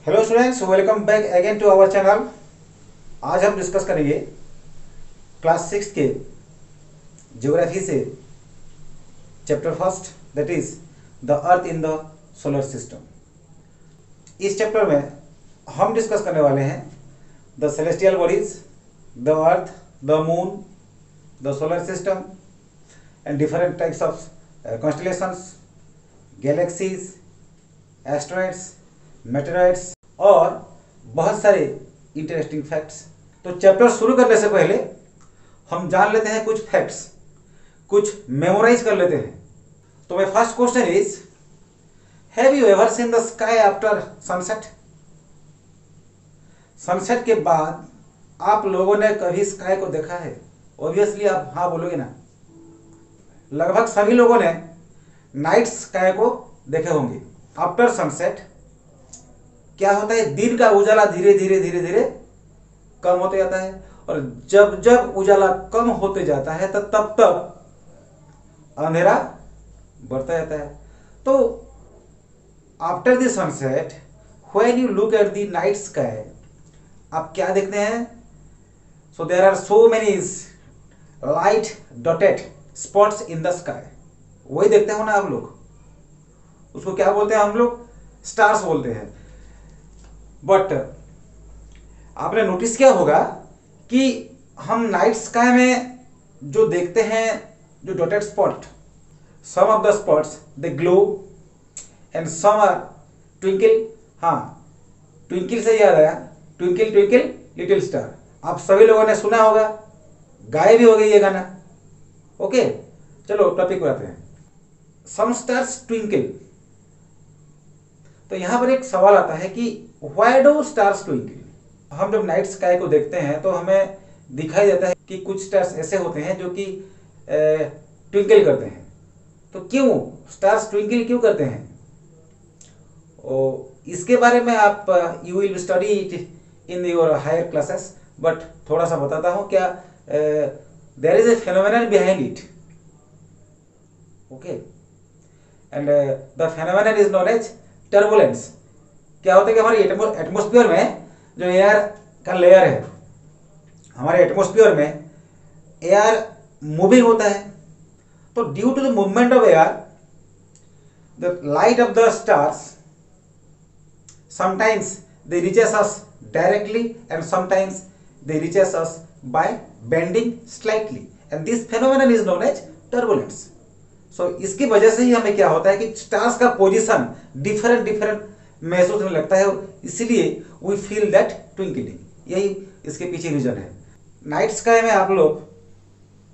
Hello students, welcome back again to our channel. आज हम discuss करेंगे क्लास 6 के ज्योग्राफी से chapter first, that is the earth in the solar system. इस chapter में हम डिस्कस करने वाले हैं the celestial bodies, the earth, the moon, the solar system and different types of constellations, galaxies, asteroids, meteoroids और बहुत सारे इंटरेस्टिंग फैक्ट्स। तो चैप्टर शुरू करने से पहले हम जान लेते हैं कुछ फैक्ट्स, कुछ मेमोराइज कर लेते हैं। तो my first question is, have you ever seen the sky after sunset? Sunset के बाद आप लोगों ने कभी स्काई को देखा है? ऑब्वियसली आप हाँ बोलोगे ना। लगभग सभी लोगों ने नाइट स्काई को देखे होंगे। आफ्टर सनसेट क्या होता है, दिन का उजाला धीरे धीरे धीरे धीरे कम होते जाता है, और जब जब उजाला कम होते जाता है तब तब अंधेरा बढ़ता जाता है। तो after the sunset when you look at the night sky, आप क्या देखते हैं? So there are so many light dotted spots in the sky. वही देखते हो ना आप लोग, उसको क्या बोलते हैं हम लोग? स्टार्स बोलते हैं। बट आपने नोटिस किया होगा कि हम नाइट स्काई में जो देखते हैं, जो dotted spot, some of the spots they glow and some are twinkle. हाँ, ट्विंकल से याद आया, ट्विंकल ट्विंकल लिटिल स्टार। आप सभी लोगों ने सुना होगा, गाए भी हो गई ये गाना। ओके, चलो टॉपिक पर आते हैं। सम स्टार्स ट्विंकल। तो यहां पर एक सवाल आता है कि व्हाई डू स्टार्स ट्विंकल? हम जब नाइट स्काई को देखते हैं तो हमें दिखाई देता है कि कुछ स्टार्स ऐसे होते हैं जो कि ट्विंकल करते हैं। तो क्यों स्टार्स ट्विंकल क्यों करते हैं? इसके बारे में आप you will study it in your higher classes, but थोड़ा सा बताता हूं क्या there is a phenomenon behind it. Okay, and the phenomenon is known as turbulence. क्या होता है कि हमारे एटमॉस्फेयर में जो एयर का लेयर है, हमारे एटमॉस्फेयर में एयर मूविंग होता है। तो due to the movement of air, the light of the stars sometimes they reaches us directly and sometimes they reaches us by bending slightly, and this phenomenon is known as turbulence. So इसकी वजह से ही हमें क्या होता है कि stars का position different different महसूस होने लगता है, इसलिए वी फील दैट ट्विंकलिंग। यही इसके पीछे रीजन है। नाइट स्काई में आप लोग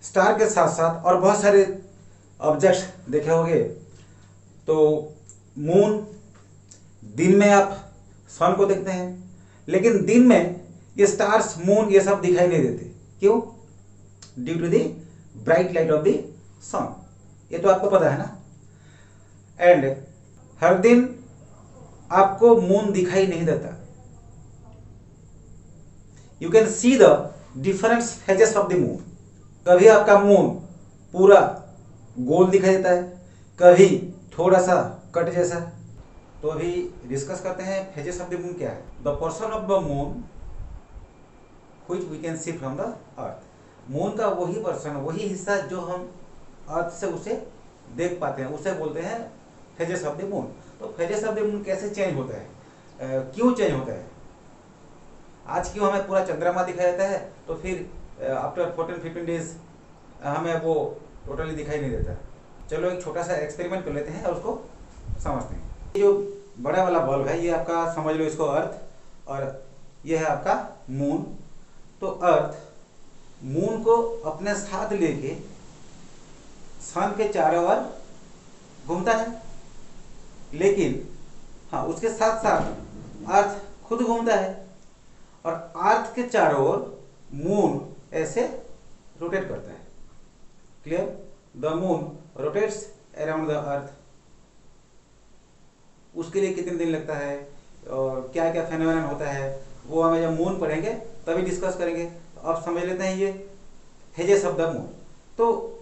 स्टार के साथ साथ और बहुत सारे ऑब्जेक्ट्स देखे होंगे। तो मून, दिन में आप सन को देखते हैं, लेकिन दिन में ये स्टार्स, मून ये सब दिखाई नहीं देते। क्यों? Due to the bright light of the sun. ये तो आपको पता है ना। एंड हर दिन आपको मून दिखाई नहीं देता। You can see the different phases of the moon. कभी आपका मून पूरा गोल दिखाई देता है, कभी थोड़ा सा कट जैसा। तो अभी डिस्कस करते हैं फेजेस ऑफ द मून क्या है। The portion of the moon which we can see from the earth. Moon का वही पर्सन, वही हिस्सा जो हम अर्थ से उसे देख पाते हैं, उसे बोलते हैं फेजेस ऑफ द मून। तो फेजेस ऑफ द मून कैसे चेंज होता है, क्यों चेंज होता है? आज क्यों हमें पूरा चंद्रमा दिखाई देता है, तो फिर आफ्टर 14-15 डेज हमें वो टोटली दिखाई नहीं देता। चलो एक छोटा सा एक्सपेरिमेंट कर लेते हैं और उसको समझते हैं। ये जो बड़ा वाला बल्ब है, ये आपका समझ लो इसको अर्थ, और ये है आपका मून। तो अर्थ मून को अपने साथ लेके सन के चारों ओर घूमता है, लेकिन हाँ, उसके साथ साथ अर्थ खुद घूमता है, और अर्थ के चारों ओर मून ऐसे रोटेट करता है। Clear? The moon rotates around the earth. उसके लिए कितने दिन लगता है और क्या क्या फेनोमेनन होता है, वो हमें जब मून पढ़ेंगे तभी डिस्कस करेंगे। तो अब समझ लेते हैं ये फेजेस ऑफ द मून। तो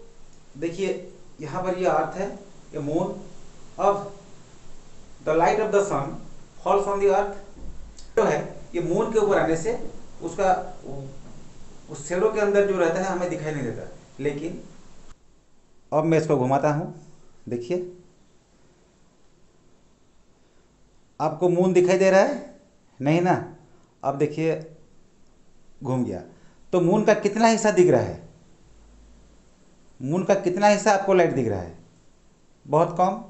देखिए यहाँ पर ये अर्थ है, ये मून। अब the light of the sun falls on the earth जो है ये मून के ऊपर आने से उसका उस शेडो के अंदर जो रहता है हमें दिखाई नहीं देता। लेकिन अब मैं इसको घुमाता हूँ, देखिए आपको मून दिखाई दे रहा है नहीं ना। अब देखिए घूम गया। तो मून का कितना हिस्सा दिख रहा है, मून का कितना हिस्सा आपको लाइट दिख रहा है? बहुत कम।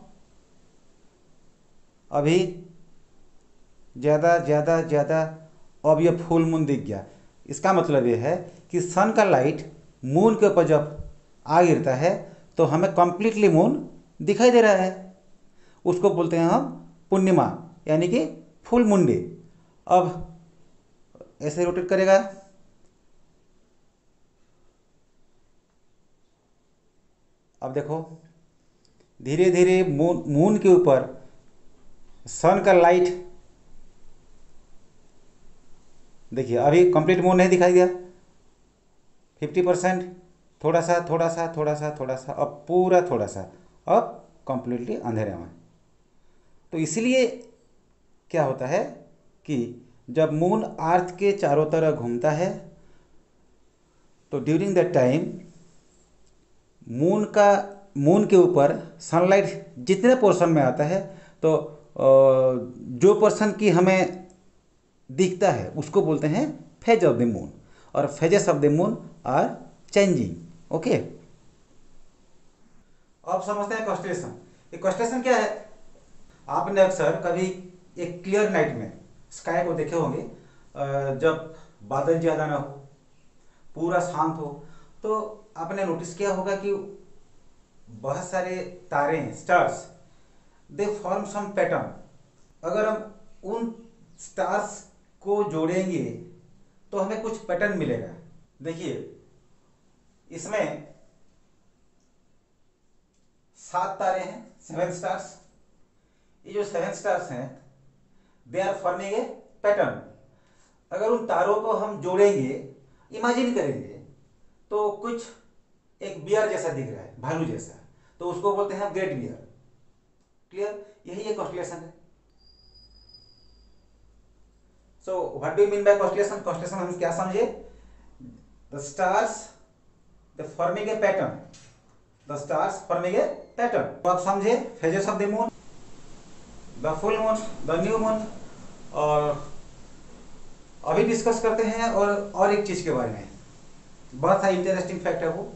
अभी ज़्यादा ज़्यादा ज़्यादा। अब ये फुल मून दिख गया। इसका मतलब ये है कि सन का लाइट मून के ऊपर जब आ गिरता है तो हमें कंप्लीटली मून दिखाई दे रहा है। उसको बोलते हैं हम पूर्णिमा, यानी कि फुल मून डे। अब ऐसे रोटेट करेगा, अब देखो धीरे धीरे मून के ऊपर सन का लाइट, देखिए अभी कंप्लीट मून नहीं दिखाई दिया, 50%, थोड़ा सा थोड़ा सा थोड़ा सा थोड़ा सा, अब पूरा थोड़ा सा, अब कंप्लीटली अंधेरे में। तो इसलिए क्या होता है कि जब मून अर्थ के चारों तरफ घूमता है तो ड्यूरिंग दैट टाइम मून के ऊपर सनलाइट जितने पोर्शन में आता है तो जो पोर्शन की हमें दिखता है उसको बोलते हैं फेज ऑफ द मून, और phases of the moon are changing. Okay, अब समझते हैं कॉन्स्टेलेशन। ये कॉन्स्टेलेशन क्या है? आपने अक्सर कभी एक क्लियर नाइट में स्काई को देखे होंगे, जब बादल ज़्यादा ना हो, पूरा शांत हो, तो आपने नोटिस किया होगा कि बहुत सारे तारे, stars, they form some pattern. अगर हम उन स्टार्स को जोड़ेंगे तो हमें कुछ पैटर्न मिलेगा। देखिए इसमें 7 तारे हैं, 7 स्टार्स। ये जो 7 स्टार्स हैं they are forming a pattern. अगर उन तारों को हम जोड़ेंगे, इमेजिन करेंगे, तो कुछ एक बियर जैसा दिख रहा है, भालू जैसा, तो उसको बोलते हैं ग्रेट बियर। क्लियर? यही ये कॉन्स्टेलेशन है। So what do you mean by constellation? Constellation हम क्या समझे? The stars the forming a pattern, the stars forming a pattern. तो आप समझे phases of the moon, the full moon, the new moon. और अभी डिस्कस करते हैं और एक चीज के बारे में, बहुत सा इंटरेस्टिंग फैक्ट है वो।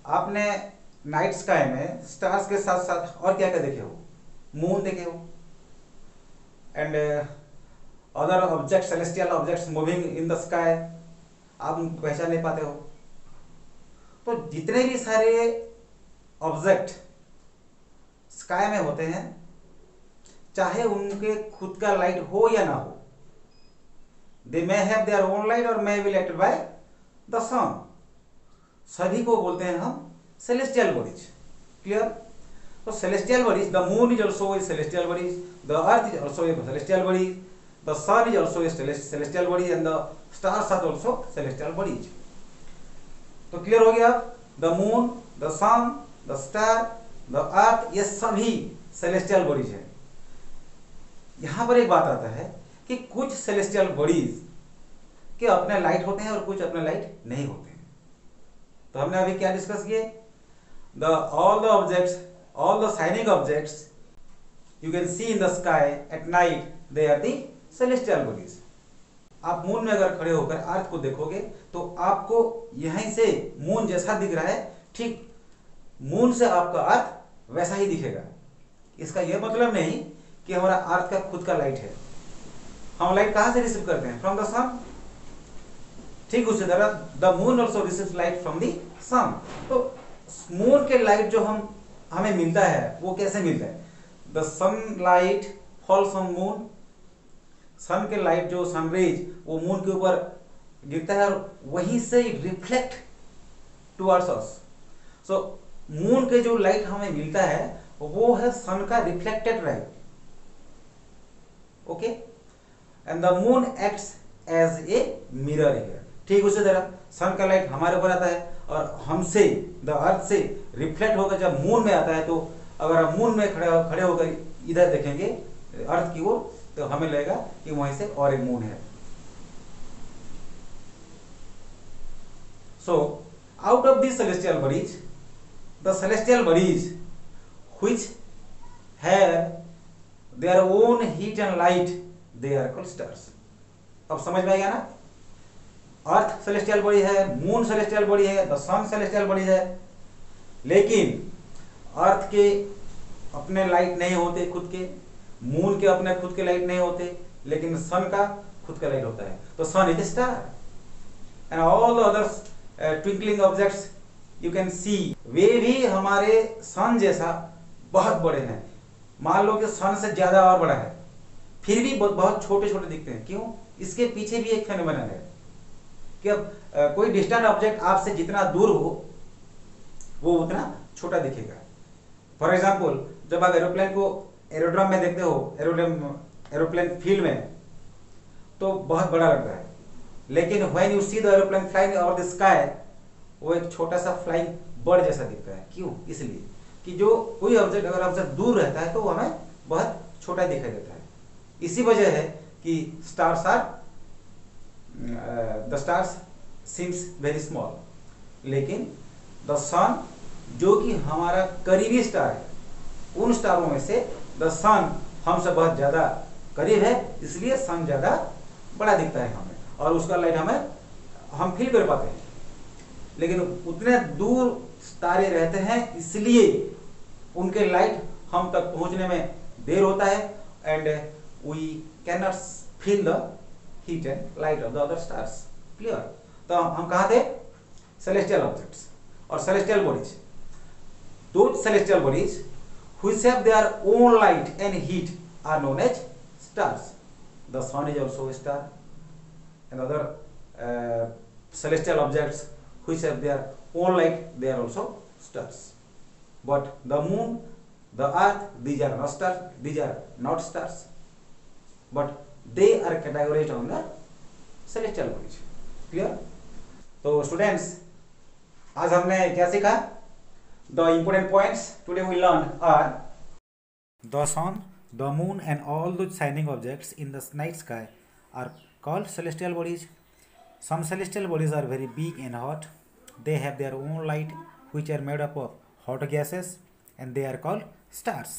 आपने नाइट स्काई में स्टार्स के साथ साथ और क्या क्या देखे हो? मून देखे हो, and other object, celestial objects moving in the sky, आप उनको पहचान नहीं पाते हो। तो जितने भी सारे ऑब्जेक्ट स्काई में होते हैं, चाहे उनके खुद का लाइट हो या ना हो, they may have their own light और may be lighted by the sun, सभी को बोलते हैं हम सेलेस्टियल बॉडीज। क्लियर? तो celestial bodies, the moon is also a celestial bodies, the earth is also a celestial bodies, the sun is also a celestial bodies, and the stars are also celestial bodies. तो clear हो गया? The moon, the sun, the star, the earth, ये सभी celestial bodies है। यहां पर एक बात आता है कि कुछ सेलेस्टियल बॉडीज के अपने लाइट होते हैं और कुछ अपने लाइट नहीं होते हैं। तो हमने अभी क्या डिस्कस किए? all the objects, all the shining objects you can see in the sky at night, they are the celestial bodies. आप मून में अगर खड़े होकर अर्थ को देखोगे तो आपको यहीं से मून जैसा दिख रहा है, ठीक मून से आपका अर्थ वैसा ही दिखेगा। इसका यह मतलब नहीं कि हमारा अर्थ का खुद का लाइट है। हम लाइट कहां से रिसीव करते हैं? From the sun. ठीक उसी तरह the moon also receives light from the sun. तो मून के लाइट जो हमें मिलता है वो कैसे मिलता है? The sun light falls on moon. Sun के लाइट जो सनरेज वो मून के ऊपर गिरता है और वहीं से रिफ्लेक्ट टुवर्ड्स अस। सो मून के जो लाइट हमें मिलता है वो है सन का reflected light. Okay, and the moon acts as a mirror here. ठीक उसी तरह सन का लाइट हमारे ऊपर आता है और हमसे, द अर्थ से रिफ्लेक्ट होकर जब मून में आता है, तो अगर हम मून में खड़े होकर इधर देखेंगे अर्थ की ओर, तो हमें लगेगा कि वहीं से और एक मून है। So out of this celestial bodies, the celestial bodies which have their own heat and light, they are called stars. अब समझ में आएगा ना, अर्थ सेलेस्टियल बॉडी है, मून सेलेस्टियल बॉडी है, द सन सेलेस्टियल बॉडी है, लेकिन अर्थ के अपने लाइट नहीं होते खुद के, मून के अपने खुद के लाइट नहीं होते, लेकिन सन का खुद का लाइट होता है। तो sun is star and all the others twinkling objects you can see, वे भी हमारे सन जैसा बहुत बड़े हैं। मान लो कि सन से ज्यादा और बड़ा है, फिर भी बहुत छोटे छोटे दिखते हैं। क्यों? इसके पीछे भी एक फेनोमेनन है कि अब कोई डिस्टेंट ऑब्जेक्ट आपसे जितना दूर हो वो उतना छोटा दिखेगा। फॉर एग्जाम्पल, जब आप एरोप्लेन को एरोड्रम में देखते हो, एरोप्लेन फील्ड में, तो बहुत बड़ा लगता है, लेकिन when you see the aeroplane flying over the sky, वो एक छोटा सा फ्लाइंग बर्ड जैसा दिखता है। क्यों? इसलिए कि जो कोई ऑब्जेक्ट अगर हमसे दूर रहता है तो वो हमें बहुत छोटा दिखाई देता है। इसी वजह है कि the stars seems very small, लेकिन द सन जो कि हमारा करीबी स्टार है, उन स्टारों में से द सन हमसे बहुत ज्यादा करीब है, इसलिए सन ज्यादा बड़ा दिखता है हमें, और उसका लाइट हम फील कर पाते हैं। लेकिन उतने दूर तारे रहते हैं, इसलिए उनके लाइट हम तक पहुंचने में देर होता है, and we can not feel the heat and light of the other stars. Clear? तो हम कहा थे सेलेस्टियल ऑब्जेक्ट्स और celestial bodies. Those celestial bodies which have their own light and heat are known as stars. The sun is also a star, and other celestial objects which have their own light, they are also stars. But the moon, the earth, these are not stars. These are not stars, but they are categorized on the celestial bodies. Clear? तो students, आज हमने क्या सीखा? The important points today we learned are the sun, the moon and all those shining objects in the night sky are called celestial bodies. Some celestial bodies are very big and hot. They have their own light which are made up of hot gases and they are called stars.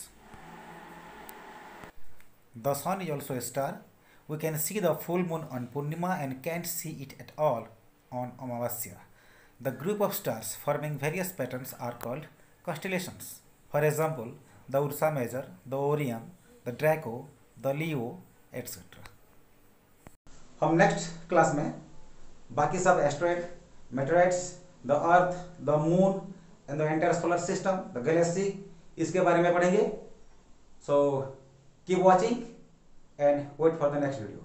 The sun is also a star. We can see the full moon on Purnima and can't see it at all on Amavasya. The group of stars forming various patterns are called constellations. For example, the Ursa Major, the Orion, the Draco, the Leo, etc. हम next class में बाकी सब asteroid, meteorites, the earth, the moon and the entire solar system, the galaxy, इसके बारे में पढ़ेंगे। So keep watching and wait for the next video.